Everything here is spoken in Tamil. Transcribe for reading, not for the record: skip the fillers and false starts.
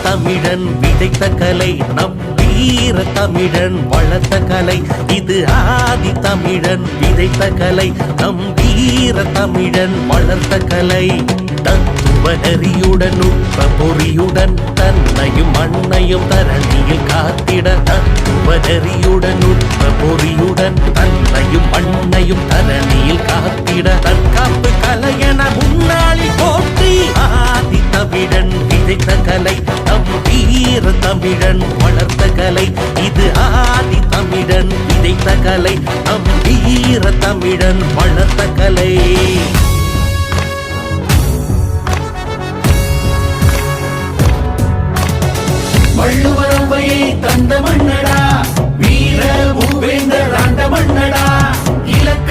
தமிழன் விதைத்த கலை நம் வீர தமிழன் வளர்த்த கலை இது ஆதி தமிழன் விதைத்த கலை நம் வீர தமிழன் வளர்த்த கலை தத்துவநெறியுடன் நுட்ப பொறியுடன் தன்னையும் மண்ணையும் தரணியில் காத்திட தத்துவநெறியுடன் நுட்ப பொறியுடன் தன்னையும் மண்ணையும் தரணியில் காத்திட தற்காப்பு கலையென முன்னாளில் போற்றி ஆதி தமிழன் விதைத்த கலை நம் வீர தமிழன் வளர்த்த கலை இது ஆதி தமிழன் விதைத்த கலை நம் வீர தமிழன் வளர்த்த கலை வள்ளுவரம்பையை தந்த மன்னடா வீர மூவேந்தர் ஆண்ட மன்னடா